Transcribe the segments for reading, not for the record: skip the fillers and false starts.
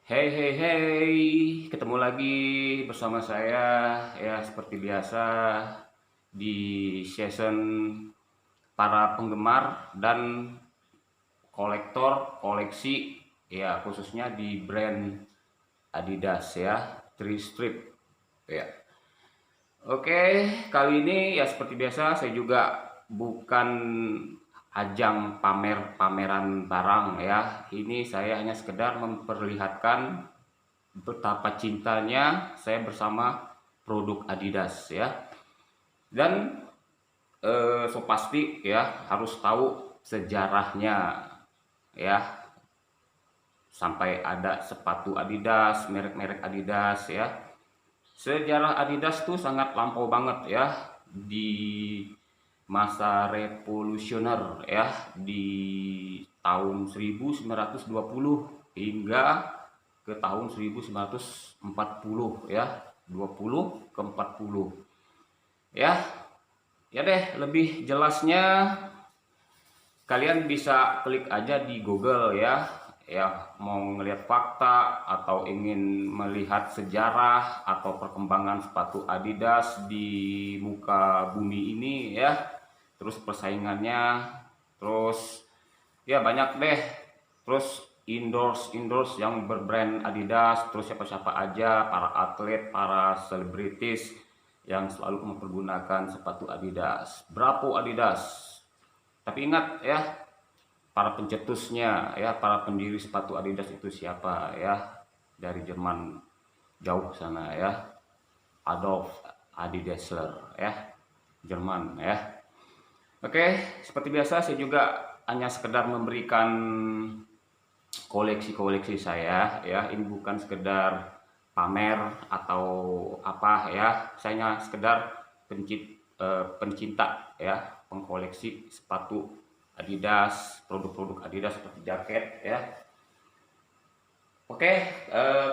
Hey hey hey, ketemu lagi bersama saya ya seperti biasa di season para penggemar dan kolektor koleksi ya khususnya di brand Adidas ya, Three Strip ya. Oke, kali ini ya seperti biasa saya juga bukan ajang pamer-pameran barang ya. Ini saya hanya sekedar memperlihatkan betapa cintanya saya bersama produk Adidas ya. Dan so pasti ya harus tahu sejarahnya ya, sampai ada sepatu Adidas, merek-merek Adidas ya. Sejarah Adidas tuh sangat lampau banget ya, di masa revolusioner ya, di tahun 1920 hingga ke tahun 1940 ya, 20 ke 40 ya. Ya deh, lebih jelasnya kalian bisa klik aja di Google ya. Ya, mau ngelihat fakta atau ingin melihat sejarah atau perkembangan sepatu Adidas di muka bumi ini ya. Terus persaingannya, terus ya banyak deh. Terus endorse yang berbrand Adidas, terus siapa-siapa aja, para atlet, para selebritis yang selalu mempergunakan sepatu Adidas. Bravo Adidas. Tapi ingat ya, para pencetusnya ya, para pendiri sepatu Adidas itu siapa ya? Dari Jerman jauh sana ya. Adolf Adi Dassler ya, Jerman ya. Oke, seperti biasa saya juga hanya sekedar memberikan koleksi-koleksi saya ya. Ini bukan sekedar pamer atau apa ya. Saya hanya sekedar pencinta ya, pengkoleksi sepatu Adidas, produk-produk Adidas seperti jaket ya. Oke,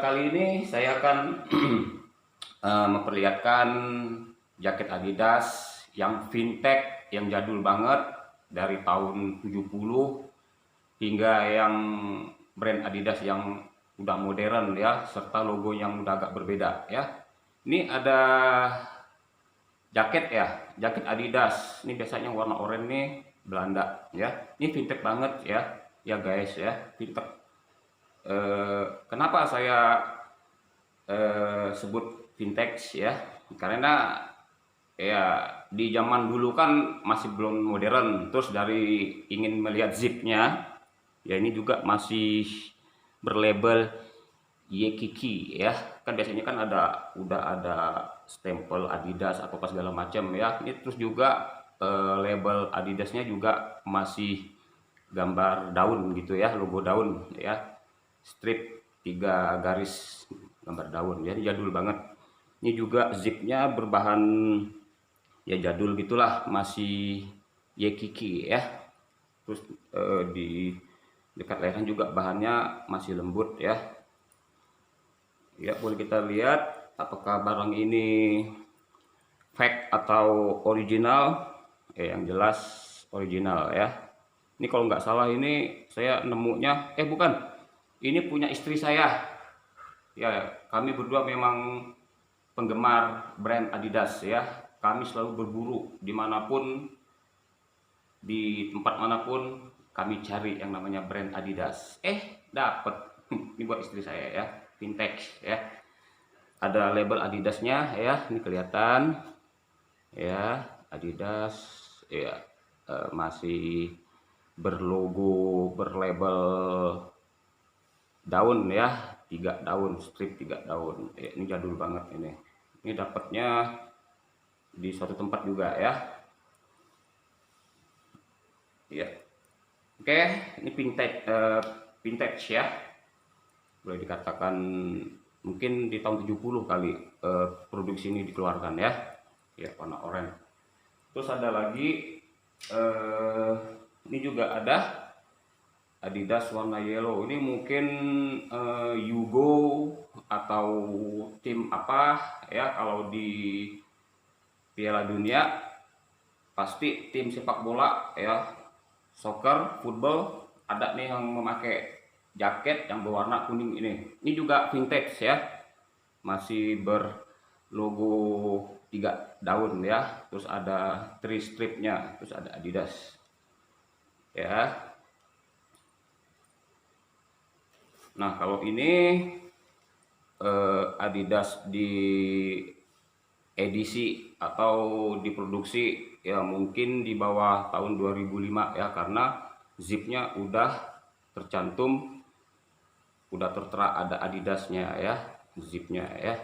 kali ini saya akan memperlihatkan jaket Adidas yang vintage, yang jadul banget dari tahun 70 hingga yang brand Adidas yang udah modern ya, serta logo yang udah agak berbeda ya. Ini ada jaket ya, jaket Adidas. Ini biasanya warna oranye nih, Belanda ya. Ini vintage banget ya, ya guys ya, vintage. Kenapa saya sebut vintage ya? Karena ya di zaman dulu kan masih belum modern. Terus dari ingin melihat zipnya, ya ini juga masih berlabel Yekiki ya. Kan biasanya kan udah ada stempel Adidas atau pas segala macam ya. Ini terus juga label Adidasnya juga masih gambar daun gitu ya, logo daun ya. Strip 3 garis gambar daun ya, jadul banget. Ini juga zipnya berbahan ya jadul gitulah, masih Yekiki ya. Terus di dekat lehernya juga bahannya masih lembut ya. Ya, boleh kita lihat apakah barang ini fake atau original. Yang jelas original ya. Ini kalau nggak salah ini saya nemunya, bukan, ini punya istri saya. Ya, kami berdua memang penggemar brand Adidas ya. Kami selalu berburu dimanapun, di tempat manapun kami cari yang namanya brand Adidas. Dapet. Ini buat istri saya ya, vintage ya. Ada label Adidasnya ya, ini kelihatan ya, Adidas ya, masih berlogo, berlabel daun ya, 3 daun, strip 3 daun ya. Ini jadul banget ini dapatnya di suatu tempat juga ya. Ya, oke, ini vintage ya, boleh dikatakan mungkin di tahun 70 kali produksi ini dikeluarkan ya. Ya, warna oranye. Terus ada lagi ini juga ada Adidas warna yellow. Ini mungkin Yugo atau tim apa ya, kalau di Piala Dunia pasti tim sepak bola ya, soccer, football, ada nih yang memakai jaket yang berwarna kuning ini juga vintage ya, masih berlogo 3 daun ya, terus ada 3 stripnya, terus ada Adidas ya. Nah kalau ini Adidas di edisi atau diproduksi ya mungkin di bawah tahun 2005 ya, karena zipnya udah tercantum, udah tertera ada Adidasnya ya, zipnya ya.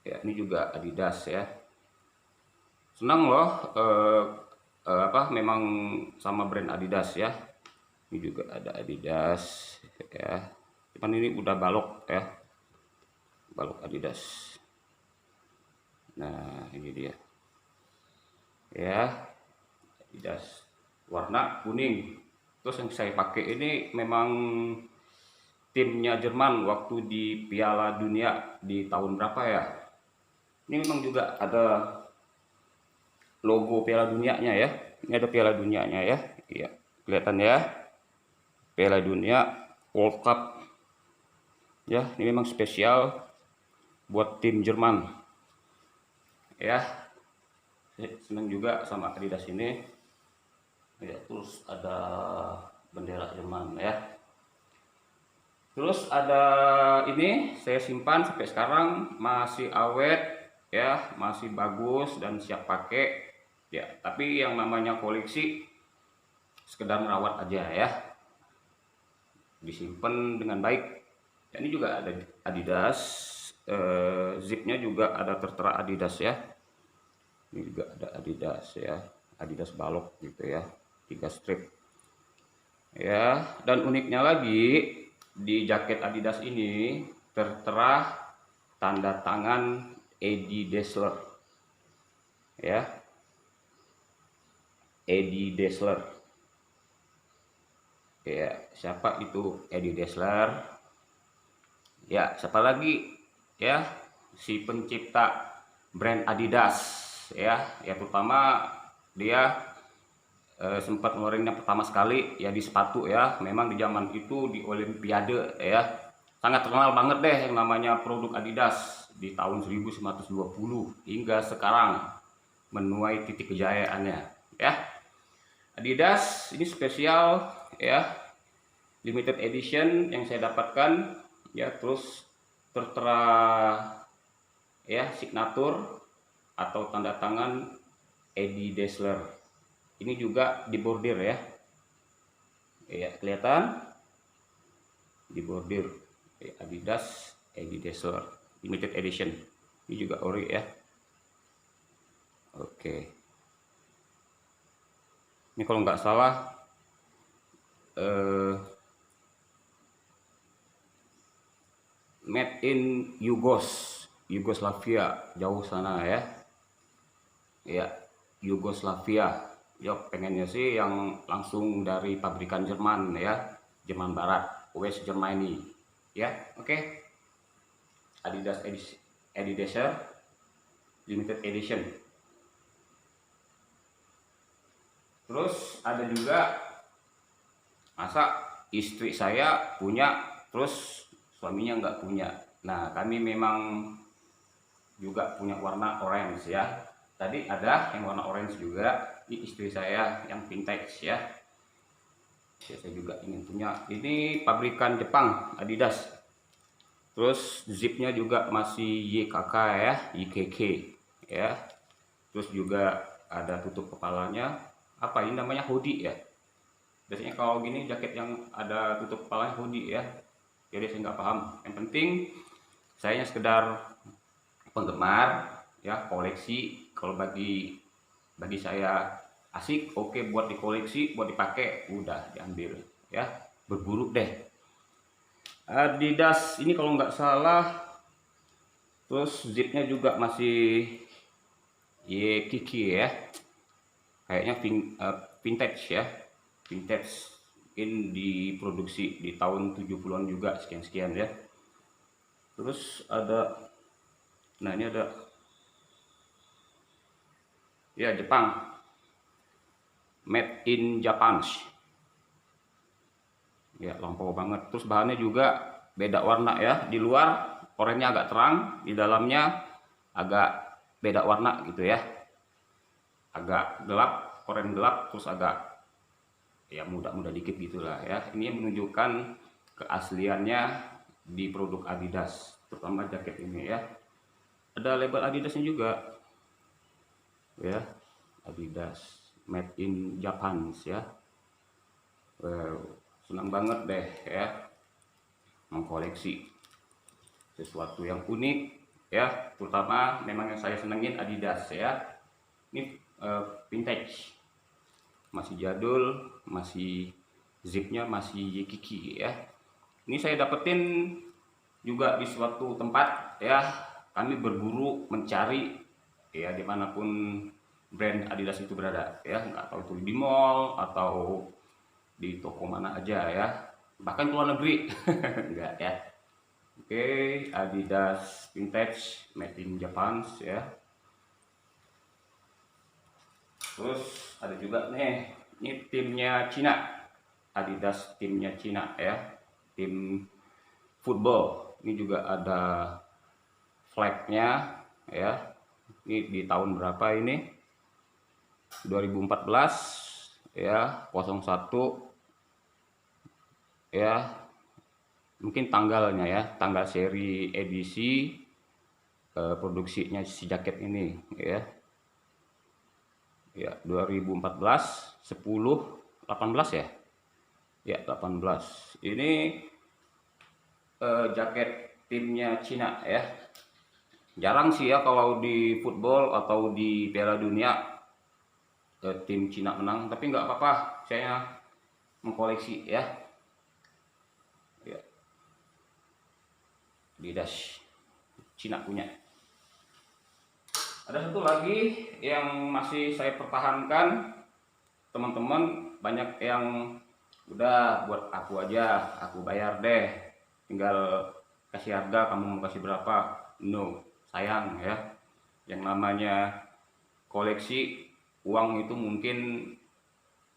Ya ini juga Adidas ya. Senang loh memang sama brand Adidas ya. Ini juga ada Adidas ya. Cuman ini udah balok ya. Balok Adidas. Nah, ini dia. Ya, Adidas warna kuning. Terus yang saya pakai ini memang timnya Jerman waktu di Piala Dunia di tahun berapa ya? Ini memang juga ada logo Piala Dunianya ya. Ini ada Piala Dunianya ya. Iya, kelihatan ya. Piala Dunia World Cup. Ya, ini memang spesial buat tim Jerman. Ya. Senang juga sama Adidas ini. Ya, terus ada bendera Jerman ya. Terus ada ini saya simpan sampai sekarang masih awet ya, masih bagus dan siap pakai ya. Tapi yang namanya koleksi sekedar merawat aja ya, disimpan dengan baik. Ya, ini juga ada Adidas, zipnya juga ada tertera Adidas ya. Ini juga ada Adidas ya, Adidas balok gitu ya, 3 strip ya. Dan uniknya lagi di jaket Adidas ini tertera tanda tangan Eddie Dassler ya, Eddie Dassler ya. Siapa itu Eddie Dassler ya? Siapa lagi ya? Si pencipta brand Adidas ya, ya terutama dia sempat ngeluarin yang pertama sekali ya di sepatu ya. Memang di zaman itu di Olimpiade ya sangat terkenal banget deh yang namanya produk Adidas di tahun 1920 hingga sekarang menuai titik kejayaannya ya. Adidas ini spesial ya, limited edition yang saya dapatkan ya. Terus tertera ya signatur atau tanda tangan Eddie Dassler. Ini juga dibordir ya. Ya, kelihatan dibordir ya, Adidas Eddie Dassler limited edition. Ini juga ori ya. Oke. Ini kalau nggak salah made in Yugoslavia, jauh sana ya. Ya, Yugoslavia. Ya pengennya sih yang langsung dari pabrikan Jerman ya, Jerman Barat, West Germany ya. Oke. Adidas Adidas limited edition. Terus ada juga, masa istri saya punya terus suaminya nggak punya. Nah kami memang juga punya warna orange ya. Tadi ada yang warna orange juga. Ini istri saya yang vintage ya. Saya juga ingin punya. Ini pabrikan Jepang Adidas. Terus zipnya juga masih YKK ya, YKK ya. Terus juga ada tutup kepalanya. Apa ini namanya, hoodie ya. Biasanya kalau gini jaket yang ada tutup kepalanya hoodie ya. Jadi saya nggak paham. Yang penting saya sekedar penggemar ya, koleksi. Kalau bagi saya asik, oke, buat dikoleksi, buat dipakai, udah diambil ya, berburu deh. Adidas ini kalau nggak salah, terus zipnya juga masih Kiki ya, kayaknya vintage ya, vintage. Mungkin diproduksi di tahun 70-an juga, sekian-sekian ya. Terus ada, nah ini ada ya Jepang, made in Japan ya lampau banget. Terus bahannya juga beda warna ya, di luar oranye agak terang, di dalamnya agak beda warna gitu ya, agak gelap, oranye gelap, terus agak ya muda-muda dikit gitulah ya. Ini menunjukkan keasliannya di produk Adidas, terutama jaket ini ya. Ada label Adidasnya juga ya, Adidas made in Japan ya. Wow, senang banget deh ya mengkoleksi sesuatu yang unik ya, terutama memang yang saya senengin Adidas ya. Ini vintage, masih jadul, masih zipnya masih kiki ya. Ini saya dapetin juga di suatu tempat ya, kami berburu mencari ya dimanapun brand Adidas itu berada ya, nggak tahu itu di mall atau di toko mana aja ya, bahkan ke luar negeri enggak ya. Oke, Adidas vintage made in Japan ya. Terus ada juga nih, ini timnya Cina, Adidas timnya Cina ya, tim football. Ini juga ada flagnya ya. Ini di tahun berapa ini? 2014 ya, 01 ya. Mungkin tanggalnya ya, tanggal seri edisi produksinya si jaket ini ya. Ya, 2014, 10, 18 ya. Ya, 18. Ini jaket timnya Cina ya. Jarang sih ya kalau di football atau di Piala Dunia tim Cina menang, tapi nggak apa-apa, saya mengkoleksi ya. Ya, Adidas Cina punya. Ada satu lagi yang masih saya pertahankan, teman-teman banyak yang udah buat aku aja, aku bayar deh, tinggal kasih harga, kamu mau kasih berapa. No, sayang ya. Yang namanya koleksi, uang itu mungkin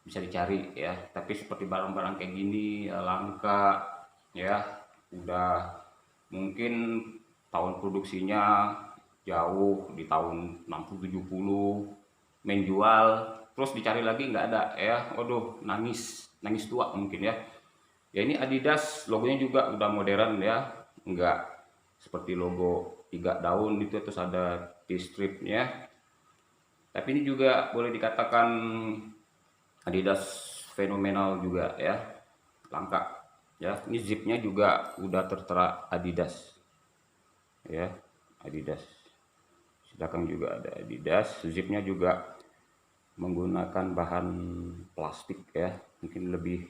bisa dicari ya, tapi seperti barang-barang kayak gini ya langka ya, udah mungkin tahun produksinya jauh di tahun 60-70 menjual, terus dicari lagi nggak ada ya, waduh nangis tua mungkin ya. Ya ini Adidas logonya juga udah modern ya, nggak seperti logo 3 daun itu, terus ada T-stripnya, tapi ini juga boleh dikatakan Adidas fenomenal juga ya, langka ya. Ini zipnya juga udah tertera Adidas ya, Adidas. Di belakang juga ada Adidas, zipnya juga menggunakan bahan plastik ya, mungkin lebih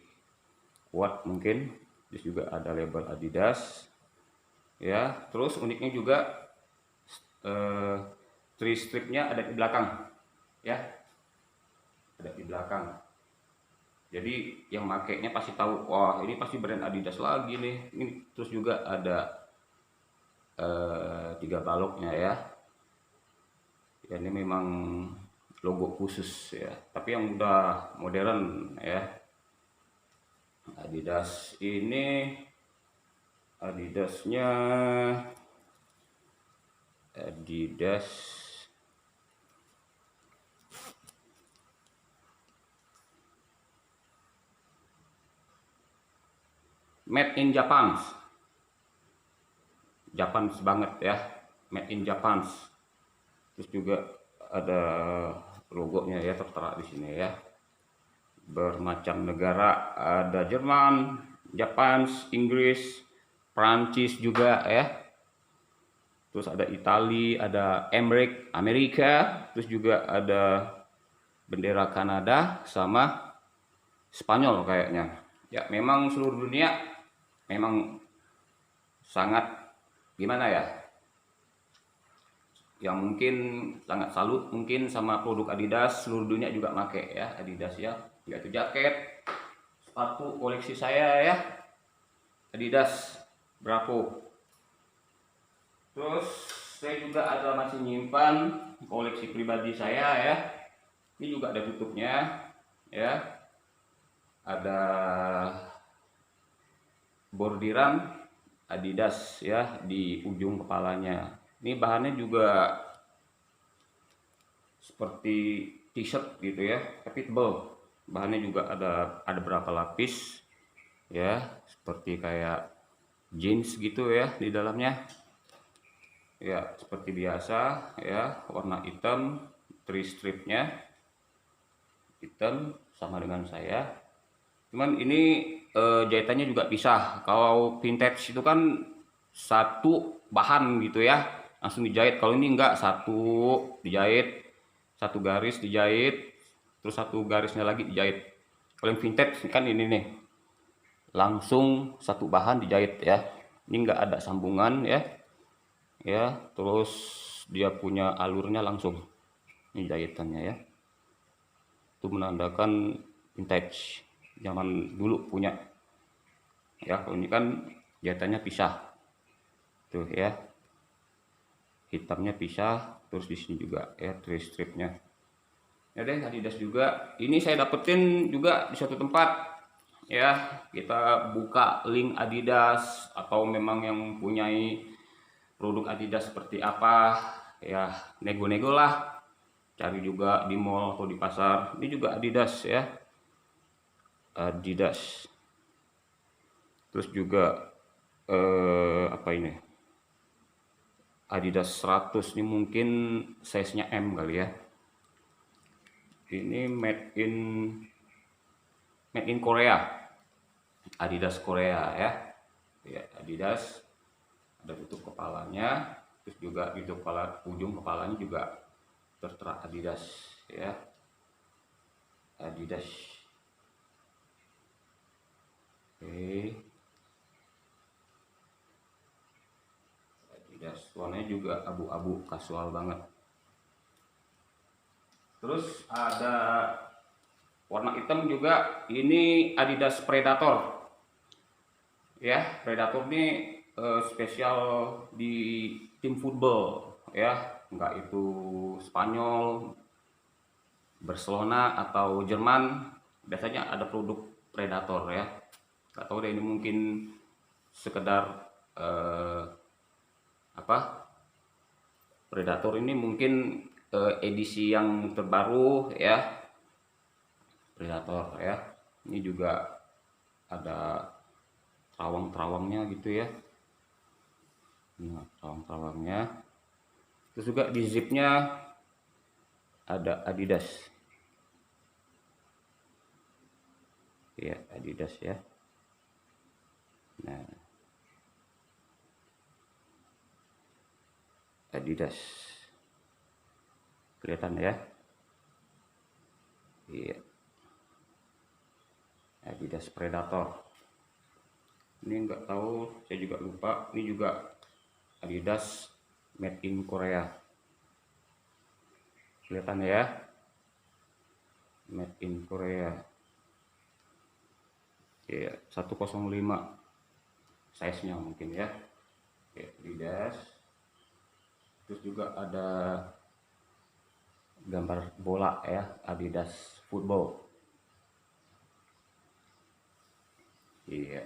kuat mungkin. Terus juga ada label Adidas ya. Terus uniknya juga three stripnya ada di belakang ya, ada di belakang. Jadi yang makainya pasti tahu, wah ini pasti brand Adidas lagi nih. Ini terus juga ada 3 baloknya ya. Ya, ini memang logo khusus ya, tapi yang udah modern ya. Adidas ini, Adidasnya Adidas made in Japan, Japan banget ya, made in Japan. Terus juga ada logonya ya tertera di sini ya, bermacam negara, ada Jerman, Jepang, Inggris, Prancis juga ya. Terus ada Italia, ada Amerika, terus juga ada bendera Kanada sama Spanyol kayaknya. Ya memang seluruh dunia memang sangat gimana ya, yang mungkin sangat salut mungkin sama produk Adidas. Seluruh dunia juga make ya Adidas ya, yaitu jaket, sepatu koleksi saya ya, Adidas Bravo. Terus saya juga ada masih nyimpan koleksi pribadi saya ya, ini juga ada tutupnya ya, ada bordiran Adidas ya di ujung kepalanya. Ini bahannya juga seperti t-shirt gitu ya, tapi tebal. Bahannya juga ada berapa lapis ya, seperti kayak jeans gitu ya di dalamnya. Ya, seperti biasa ya, warna hitam, three stripnya hitam sama dengan saya. Cuman ini jahitannya juga pisah. Kalau vintage itu kan satu bahan gitu ya, langsung dijahit. Kalau ini enggak, satu dijahit, satu garis dijahit, terus satu garisnya lagi dijahit. Kalau yang vintage kan ini nih, langsung satu bahan dijahit ya. Ini enggak ada sambungan ya. Ya, terus dia punya alurnya langsung. Ini jahitannya ya. Itu menandakan vintage zaman dulu punya. Ya, kalau ini kan jahitannya pisah. Tuh ya. Hitamnya pisah, terus di sini juga ya three stripnya. Ya deh, Adidas juga. Ini saya dapetin juga di suatu tempat. Ya, kita buka link Adidas atau memang yang mempunyai produk Adidas seperti apa, ya nego-nego lah, cari juga di mall atau di pasar. Ini juga Adidas ya, Adidas. Terus juga apa ini, Adidas 100 ini mungkin size nya M kali ya. Ini made in Korea, Adidas Korea ya. Ya, Adidas, ada tutup kepalanya, terus juga di ujung kepalanya juga tertera Adidas ya, Adidas. Oke, Adidas warnanya juga abu-abu kasual banget. Terus ada warna hitam juga, ini Adidas Predator ya. Predator ini spesial di tim football ya, enggak itu Spanyol, Barcelona atau Jerman, biasanya ada produk Predator ya. Nggak tahu deh, ini mungkin sekedar apa, Predator ini mungkin edisi yang terbaru ya, Predator ya. Ini juga ada terawang-terawangnya gitu ya. Nah, terawang-terawangnya. Terus juga di zipnya ada Adidas. Ya, Adidas ya. Nah, Adidas. Kelihatan ya? Iya. Adidas Predator. Ini enggak tahu, saya juga lupa. Ini juga Adidas made in Korea. Kelihatan ya? Made in Korea. Ya, 105 size-nya mungkin ya. Oke, Adidas. Terus juga ada gambar bola ya, Adidas football. Iya.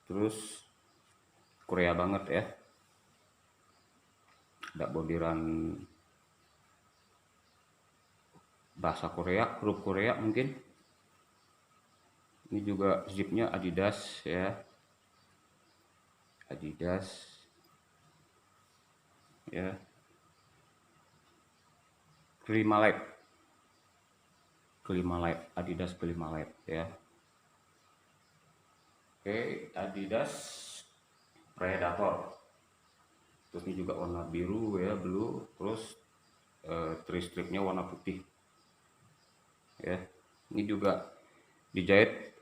Terus Korea banget ya. Ada bordiran bahasa Korea, huruf Korea mungkin. Ini juga zipnya Adidas ya. Adidas ya. Climalite. Adidas Climalite ya. Oke, Adidas Predator. Terus ini juga warna biru ya, blue. Terus three stripnya warna putih ya. Ini juga dijahit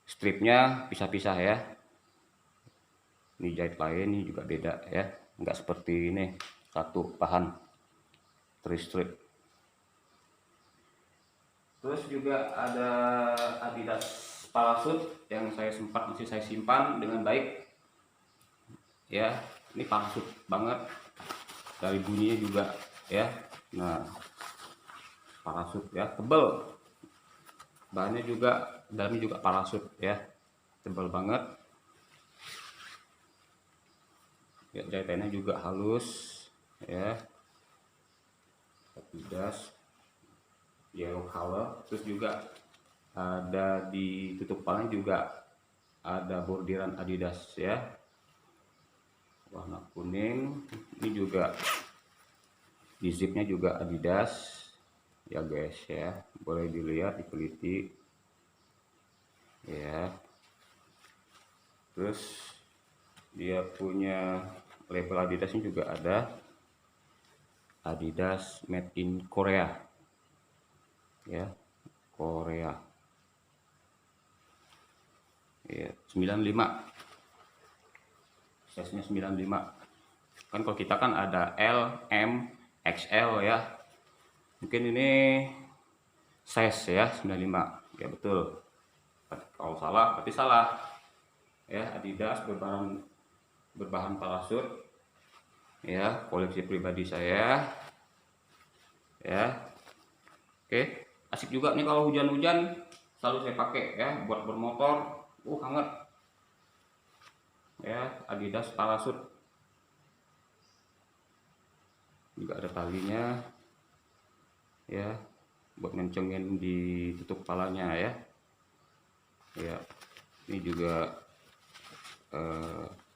stripnya pisah-pisah ya. Ini jahit lain, ini juga beda ya, nggak seperti ini satu bahan three strip. Terus juga ada Adidas Parachute yang masih saya simpan dengan baik ya. Ini parachute banget, dari bunyinya juga ya. Nah, parasut ya, tebel. Bahannya juga dalamnya juga parasut ya, tebal banget ya, jahitannya juga halus ya, Adidas yellow color. Terus juga ada di tutup palanya juga ada bordiran Adidas ya, warna kuning. Ini juga di zipnya juga Adidas ya guys ya, boleh dilihat, diteliti ya. Terus dia punya label Adidasnya juga ada, Adidas made in Korea ya, Korea ya, 95, size nya 95. Kan kalau kita kan ada L, M, XL ya, mungkin ini size ya 95 ya, betul. Kalau salah berarti salah ya. Adidas berbahan parasut ya, koleksi pribadi saya ya. Oke, asik juga nih kalau hujan-hujan, selalu saya pakai ya buat bermotor. Hangat ya, Adidas parasut. Juga ada talinya ya, buat ngencengin di tutup kepalanya ya. Ya, ini juga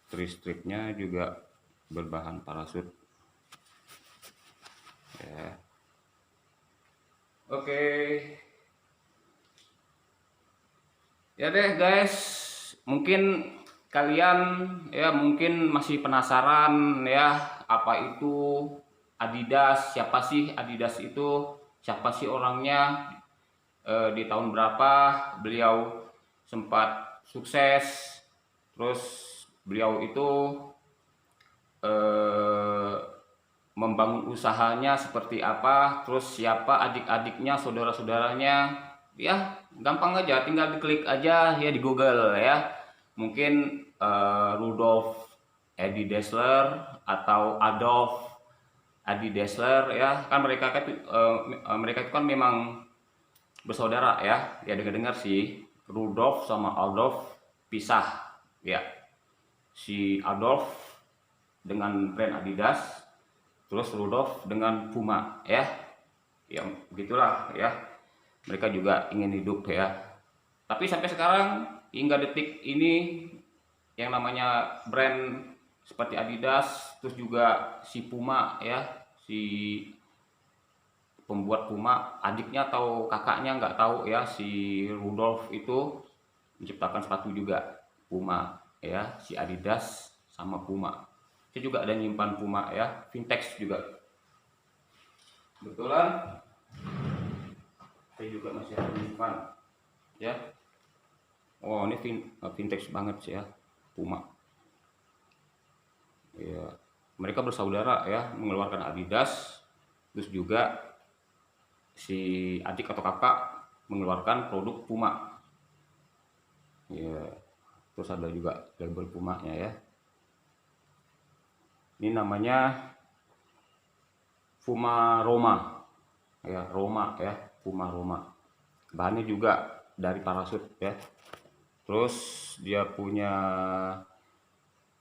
stripnya juga berbahan parasut ya. Oke ya deh guys, mungkin kalian ya mungkin masih penasaran ya, apa itu Adidas, siapa sih Adidas itu, siapa sih orangnya, di tahun berapa beliau sempat sukses, terus beliau itu membangun usahanya seperti apa, terus siapa adik-adiknya, saudara-saudaranya. Ya gampang aja, tinggal diklik aja ya di Google ya. Mungkin Rudolf Edi Dassler atau Adolf Adi Dassler ya, kan mereka itu kan memang bersaudara ya. Ya dengar-dengar sih Rudolf sama Adolf pisah ya. Si Adolf dengan brand Adidas, terus Rudolf dengan Puma ya. Ya begitulah ya, mereka juga ingin hidup ya. Tapi sampai sekarang hingga detik ini yang namanya brand seperti Adidas, terus juga si Puma ya, si pembuat Puma, adiknya atau kakaknya nggak tahu ya, si Rudolf itu menciptakan sepatu juga Puma ya, si Adidas sama Puma. Saya juga ada nyimpan Puma ya, vintage juga. Kebetulan saya juga masih ada nyimpan ya. Oh ini vintage banget sih ya, Puma ya. Mereka bersaudara ya, mengeluarkan Adidas, terus juga si adik atau kakak mengeluarkan produk Puma ya. Terus ada juga label Pumanya ya, ini namanya Puma Roma ya, Roma ya, Puma Roma. Bahannya juga dari parasut ya. Terus dia punya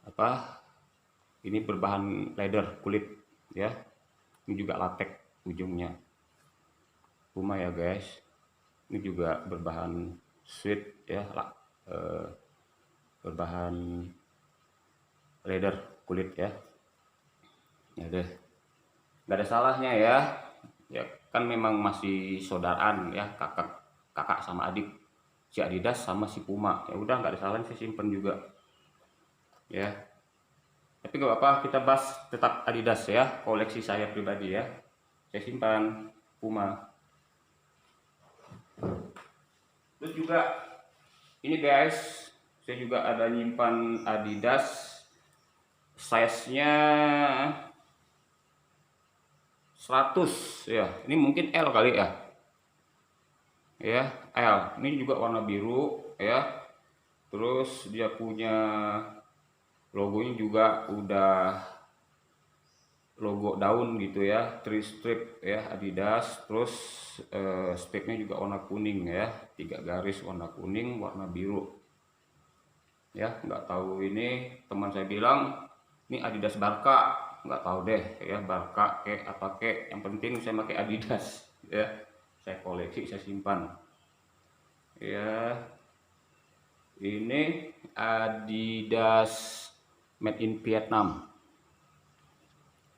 apa, ini berbahan leather, kulit ya. Ini juga latex ujungnya, Puma ya guys. Ini juga berbahan sweat ya, berbahan leather, kulit ya. Ya deh, nggak ada salahnya ya. Ya kan memang masih saudaraan ya, kakak sama adik, si Adidas sama si Puma. Ya udah, nggak ada salahnya saya simpen juga ya. Tapi gak apa-apa, kita bahas tetap Adidas ya, koleksi saya pribadi ya. Saya simpan Puma. Terus juga ini guys, saya juga ada nyimpan Adidas, size-nya 100 ya. Ini mungkin L kali ya. Ya, L. Ini juga warna biru ya. Terus dia punya logonya juga udah logo daun gitu ya, 3 strip ya Adidas. Terus stripnya juga warna kuning ya, 3 garis warna kuning warna biru ya. Nggak tahu, ini teman saya bilang ini Adidas Barca, nggak tahu deh ya, Barca kayak apa kayak, yang penting saya pakai Adidas ya. Saya koleksi, saya simpan ya. Ini Adidas made in Vietnam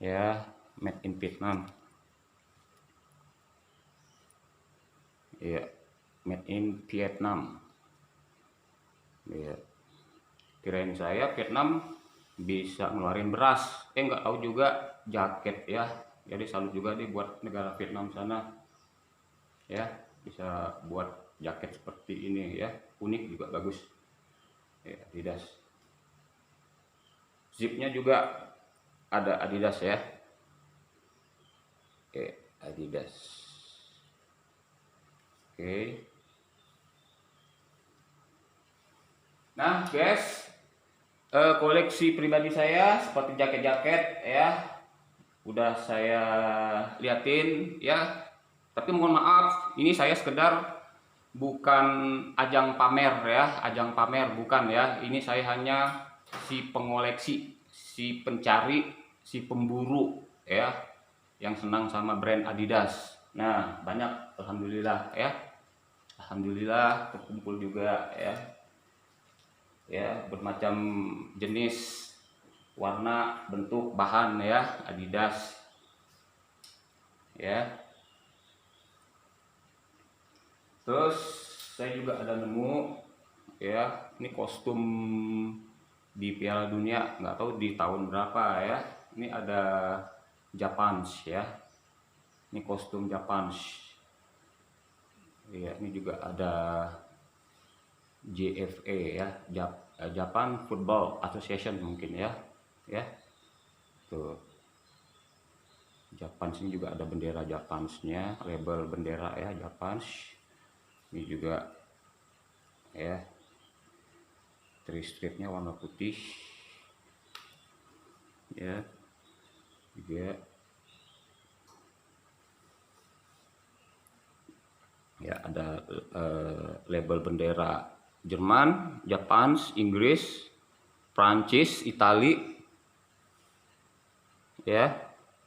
ya, made in Vietnam ya, made in Vietnam ya. Kirain saya Vietnam bisa ngeluarin beras, nggak tahu juga jaket ya. Jadi salut juga nih buat negara Vietnam sana ya, bisa buat jaket seperti ini ya, unik juga, bagus ya. Adidas, zipnya juga ada Adidas ya, oke Adidas, oke. Nah guys, koleksi pribadi saya seperti jaket-jaket ya udah saya liatin ya. Tapi mohon maaf, ini saya sekedar bukan ajang pamer ya, ajang pamer bukan ya. Ini saya hanya si pengoleksi, si pencari, si pemburu ya, yang senang sama brand Adidas. Nah banyak, alhamdulillah ya, alhamdulillah terkumpul juga ya, ya bermacam jenis, warna, bentuk, bahan ya Adidas ya. Terus saya juga ada nemu ya, ini kostum di Piala Dunia, nggak tahu di tahun berapa ya. Ini ada Japans ya, ini kostum Japans ya. Ini juga ada JFA ya, Japan Football Association mungkin ya, ya tuh Japans. Ini juga ada bendera Japansnya, label bendera ya Japans. Ini juga ya, 3 stripnya warna putih ya juga ya. Ada label bendera Jerman, Japans, Inggris, Prancis, Itali ya.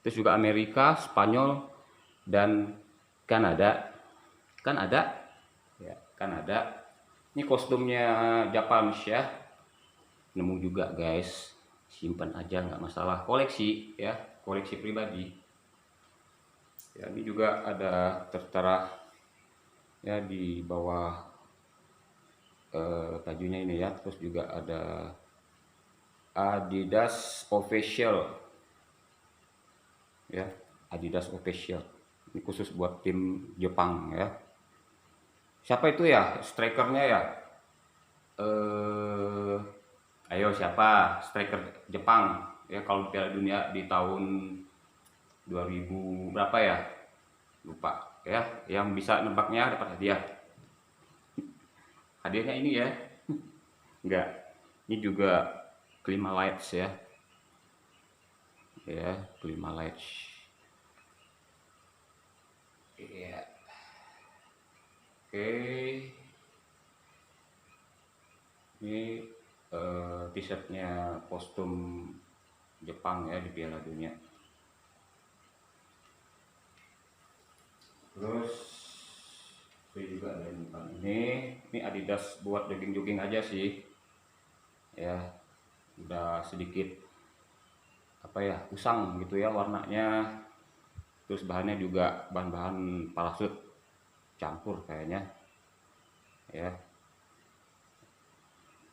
Terus juga Amerika, Spanyol, dan Kanada. Ya, Kanada. Ini kostumnya Japans ya, nemu juga guys, simpan aja nggak masalah, koleksi ya, koleksi pribadi ya. Ini juga ada tertera ya di bawah bajunya ini ya. Terus juga ada Adidas Official ya, Adidas Official. Ini khusus buat tim Jepang ya. Siapa itu ya strikernya ya? Ayo siapa striker Jepang ya kalau Piala Dunia di tahun 2000 berapa ya? Lupa ya. Yang bisa nebaknya dapat hadiah. Hadiahnya ini ya. Enggak. Ini juga Klima Lights ya. Ya, Klima Lights. Iya. Oke. Ini t-shirtnya kostum Jepang ya di Piala Dunia. Terus saya juga ada ini Adidas buat jogging-jogging aja sih ya. Udah sedikit apa ya, usang gitu ya warnanya. Terus bahannya juga bahan-bahan parasut campur kayaknya ya.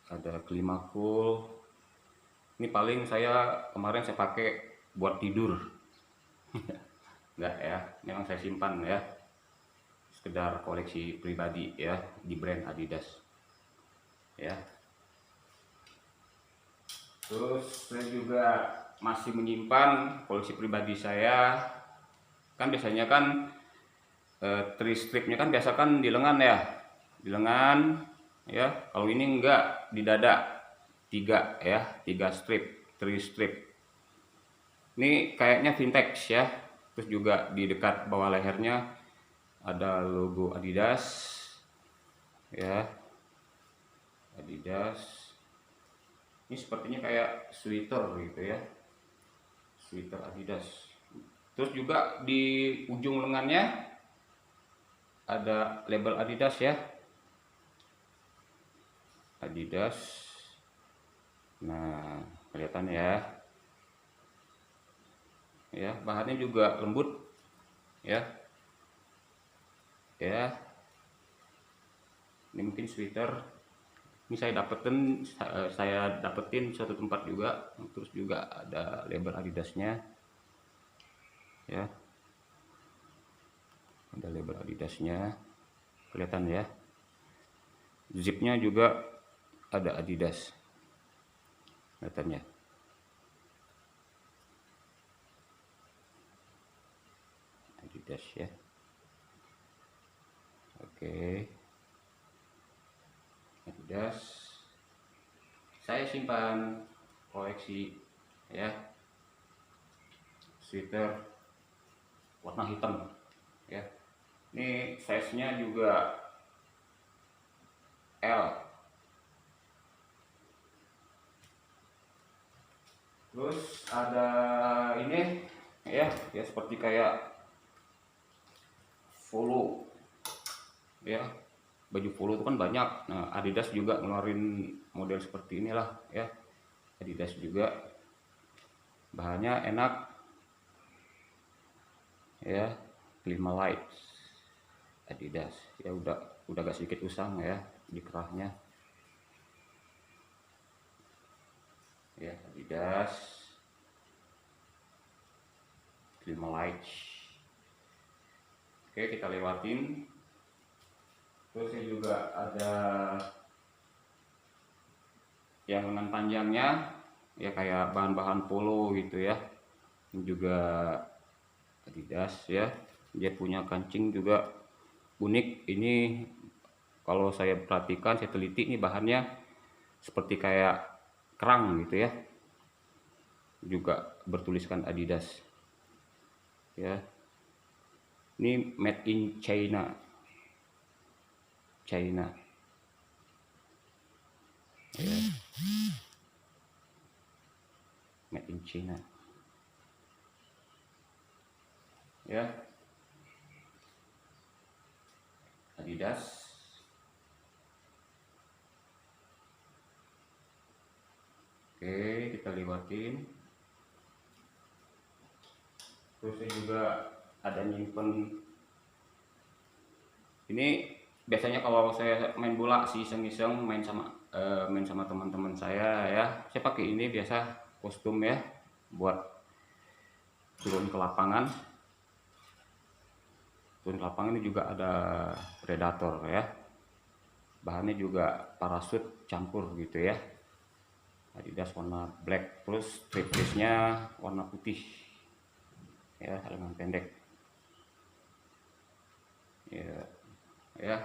Ada Climacool. Ini paling saya kemarin saya pakai buat tidur. Enggak ya, memang saya simpan ya, sekedar koleksi pribadi ya di brand Adidas ya. Terus saya juga masih menyimpan koleksi pribadi saya. Kan biasanya kan 3 stripnya kan biasa kan di lengan ya, di lengan ya. Kalau ini enggak, di dada 3 ya, 3 strip, 3 strip Ini kayaknya vintage ya. Terus juga di dekat bawah lehernya ada logo Adidas ya, Adidas. Ini sepertinya kayak sweater gitu ya, sweater Adidas. Terus juga di ujung lengannya ada label Adidas ya, Adidas. Nah, kelihatan ya. Ya, bahannya juga lembut ya. Ya, ini mungkin sweater. Ini saya dapetin suatu tempat juga. Terus juga ada label Adidasnya ya, ada label Adidasnya, kelihatan ya. Zipnya juga ada Adidas, kelihatannya. Adidas ya. Oke, Adidas. Saya simpan koleksi ya, sweater warna hitam ya. Ini size-nya juga L. Terus ada ini ya, ya seperti kayak polo ya. Baju polo itu kan banyak. Nah, Adidas juga ngeluarin model seperti inilah ya. Adidas juga bahannya enak ya, Climalite Adidas ya. Udah agak sedikit usang ya di kerahnya ya. Adidas Climalite. Oke, kita lewatin. Terus ini juga ada yang lengan panjangnya ya, kayak bahan-bahan polo gitu ya. Ini juga Adidas ya. Dia punya kancing juga unik. Ini kalau saya perhatikan, saya teliti, ini bahannya seperti kayak kerang gitu ya. Juga bertuliskan Adidas ya. Ini made in China. China ya. Made in China ya, Adidas. Oke, kita lewatin. Terus juga ada nyimpen ini. Biasanya kalau saya main bola sih, iseng-iseng main sama teman-teman saya ya, saya pakai ini biasa, kostum ya, buat turun ke lapangan. Turun ke lapangan ini juga ada Predator ya. Bahannya juga parasut campur gitu ya. Adidas warna black, terus strip-nya warna putih ya, lengan pendek ya. Ya,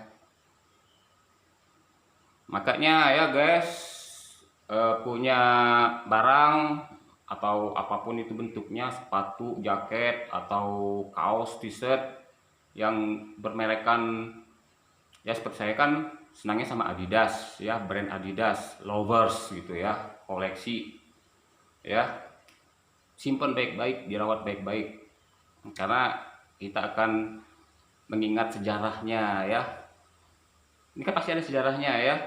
makanya ya guys, punya barang atau apapun itu bentuknya, sepatu, jaket, atau kaos, t-shirt yang bermerekkan ya, seperti saya kan senangnya sama Adidas ya, brand Adidas, lovers gitu ya, koleksi ya. Simpan baik-baik, dirawat baik-baik, karena kita akan mengingat sejarahnya ya. Ini kan pasti ada sejarahnya ya.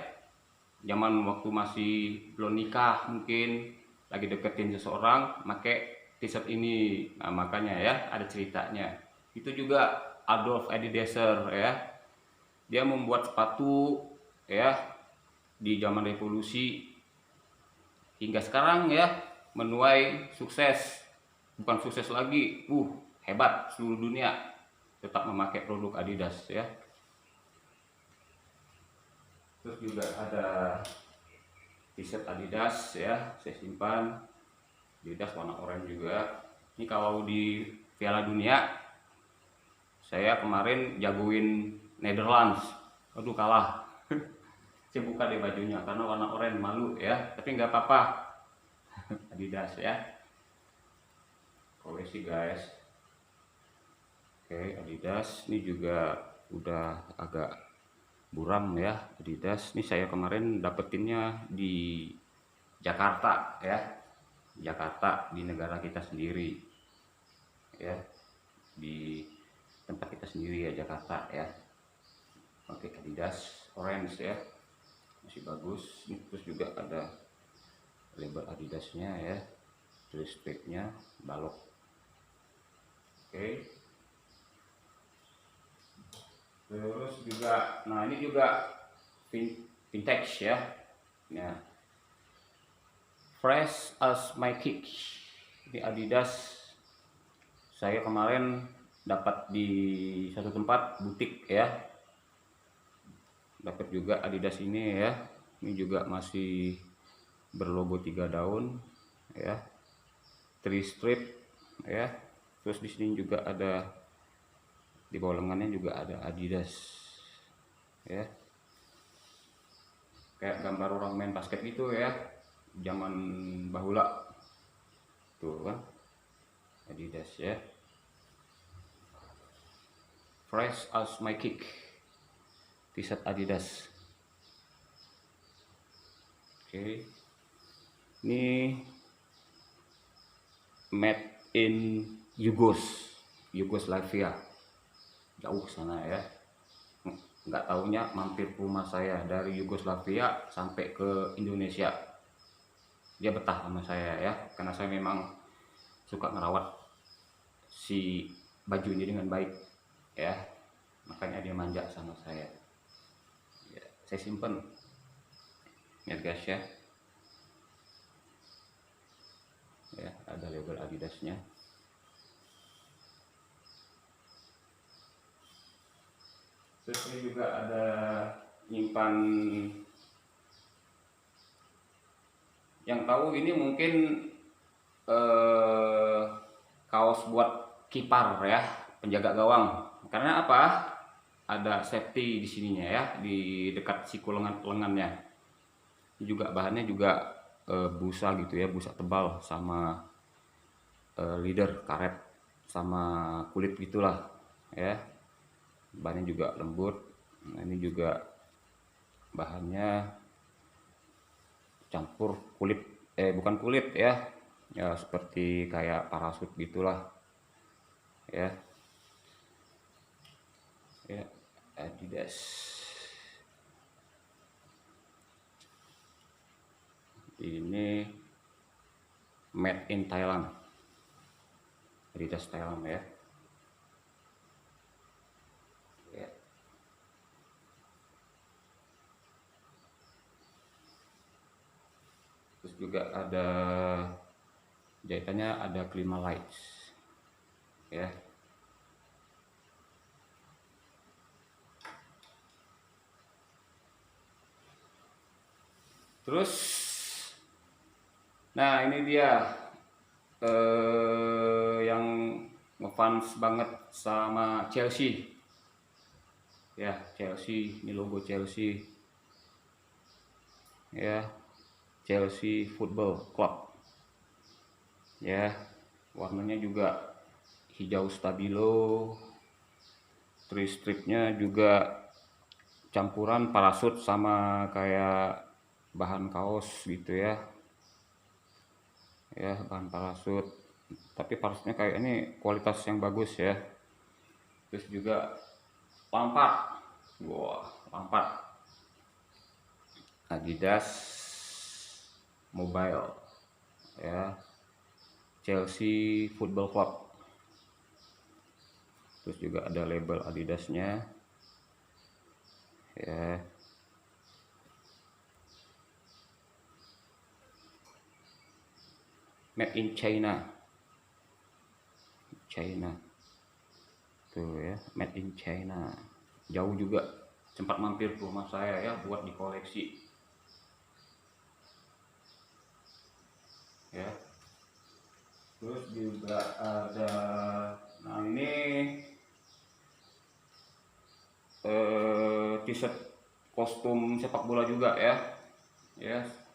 Zaman waktu masih belum nikah, mungkin lagi deketin seseorang, pakai t-shirt ini. Nah, makanya ya ada ceritanya. Itu juga Adolf Dassler ya. Dia membuat sepatu ya di zaman revolusi hingga sekarang ya, menuai sukses. Bukan sukses lagi, hebat, seluruh dunia tetap memakai produk Adidas ya. Terus juga ada t-shirt Adidas ya, saya simpan. Adidas warna oranye juga. Ini kalau di Piala Dunia, saya kemarin jagoin Netherlands, aduh kalah. Saya buka deh bajunya karena warna oranye, malu ya, tapi nggak apa-apa. Adidas ya. koleksi guys. Oke, Adidas ini juga udah agak buram ya. Adidas ini saya kemarin dapetinnya di Jakarta ya, Jakarta, di negara kita sendiri ya, di tempat kita sendiri ya, Jakarta ya. Oke, Adidas orange ya, masih bagus. Terus juga ada label Adidasnya ya, tulis stripnya, balok. Oke, terus juga, nah ini juga vintage ya, nah fresh as my kick. Ini Adidas saya kemarin dapat di satu tempat butik ya, dapat juga Adidas ini ya. Ini juga masih berlogo 3 daun ya, 3 strip ya. Terus di sini juga ada, di bawah lengannya juga ada Adidas ya, kayak gambar orang main basket gitu ya, zaman bahula tuh kan, Adidas ya, fresh as my kick, t-shirt Adidas. Oke, ini made in Yugoslavia, jauh sana ya. Nggak taunya mampir ke rumah saya dari Yugoslavia sampai ke Indonesia. Dia betah sama saya ya, karena saya memang suka merawat si baju ini dengan baik ya, makanya dia manja sama saya ya. Saya simpen ya guys ya, ya ada label Adidasnya. Terus ini juga ada nyimpan, yang tahu ini mungkin kaos buat kiper ya, penjaga gawang. Karena apa? Ada safety di sininya ya, di dekat siku lengannya. Ini juga bahannya juga busa gitu ya, busa tebal sama leather, karet sama kulit gitulah ya. Bahannya juga lembut. Nah, ini juga bahannya campur kulit, bukan kulit ya, ya seperti kayak parasut gitulah ya, ya Adidas. Ini made in Thailand, Adidas Thailand ya. Ya. Terus juga ada jahitannya, ada Clima Lights ya. Terus nah ini dia yang ngefans banget sama Chelsea ya, Chelsea, ini logo Chelsea ya, Chelsea Football Club ya. Warnanya juga hijau stabilo, terus stripnya juga campuran parasut sama kayak bahan kaos gitu ya, ya bahan parasut, tapi parasutnya kayak ini kualitas yang bagus ya. Terus juga Lampard, wah Lampard, Adidas Mobile ya, Chelsea Football Club. Terus juga ada label Adidasnya ya. Made in China, tuh ya, made in China. Jauh juga, sempat mampir ke rumah saya ya buat dikoleksi ya. Terus juga ada, nah ini t-shirt kostum sepak bola juga ya,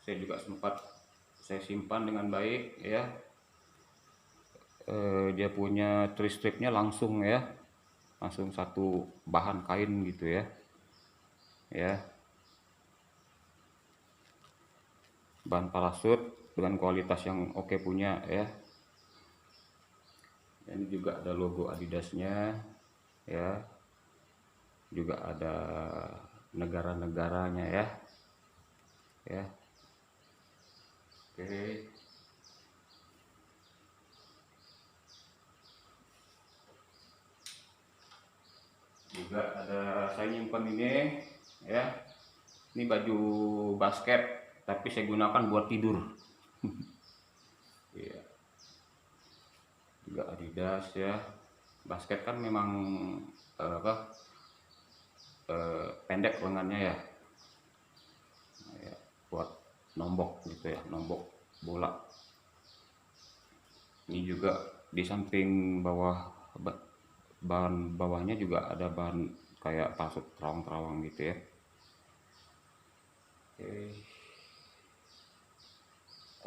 saya juga sempat saya simpan dengan baik ya. dia punya tri-stripnya langsung ya, langsung satu bahan kain gitu ya. Bahan parasut dengan kualitas yang oke punya ya. Ini juga ada logo Adidasnya ya, juga ada negara-negaranya ya. Oke. Juga ada saya nyimpan ini ya. Ini baju basket tapi saya gunakan buat tidur. Iya. Juga Adidas ya. Basket kan memang pendek lengannya ya. Buat nombok gitu ya, nombok bola. Ini juga di samping bahan bawahnya juga ada bahan kayak parasut terawang-terawang gitu ya.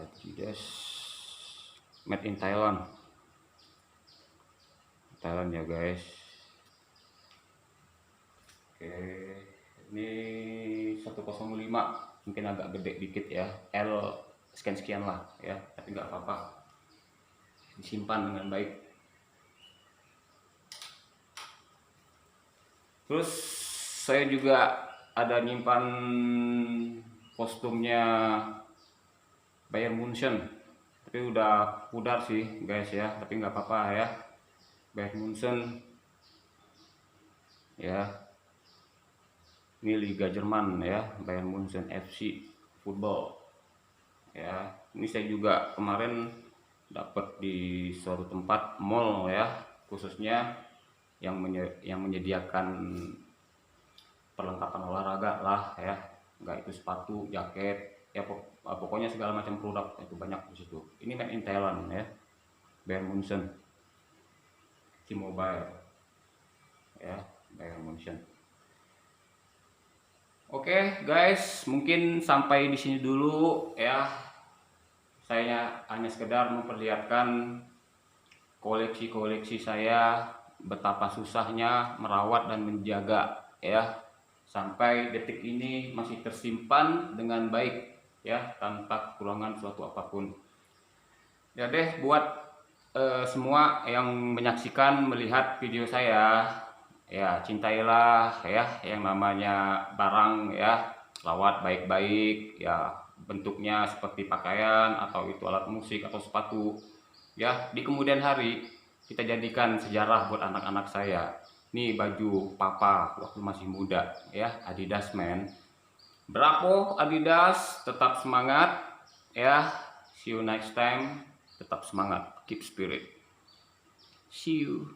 Adidas made in Thailand ya guys. Ini 105, mungkin agak gede dikit ya, L sekian lah ya, tapi nggak apa-apa, disimpan dengan baik. Terus saya juga ada nyimpan kostumnya Bayern Munchen, tapi udah pudar sih guys ya, tapi nggak apa-apa ya. Bayern Munchen ya, ini Liga Jerman ya, Bayern Munchen FC football ya. Ini saya juga kemarin dapat di suatu tempat mall ya, khususnya yang menyediakan perlengkapan olahraga lah ya, nggak itu sepatu, jaket ya, pokoknya segala macam produk itu banyak di situ. Ini made in Thailand ya, Bayern Munchen, T-Mobile ya, Bayern Munchen. Oke guys, mungkin sampai di sini dulu ya. Saya hanya sekedar memperlihatkan koleksi-koleksi saya, betapa susahnya merawat dan menjaga ya, sampai detik ini masih tersimpan dengan baik ya, tanpa kekurangan suatu apapun. Ya deh, buat semua yang menyaksikan, melihat video saya ya, cintailah ya yang namanya barang ya, rawat baik-baik ya, bentuknya seperti pakaian atau itu alat musik atau sepatu ya. Di kemudian hari kita jadikan sejarah buat anak-anak saya. Nih baju papa waktu masih muda ya, Adidas men. Bravo Adidas, tetap semangat ya. See you next time, tetap semangat, keep spirit, see you.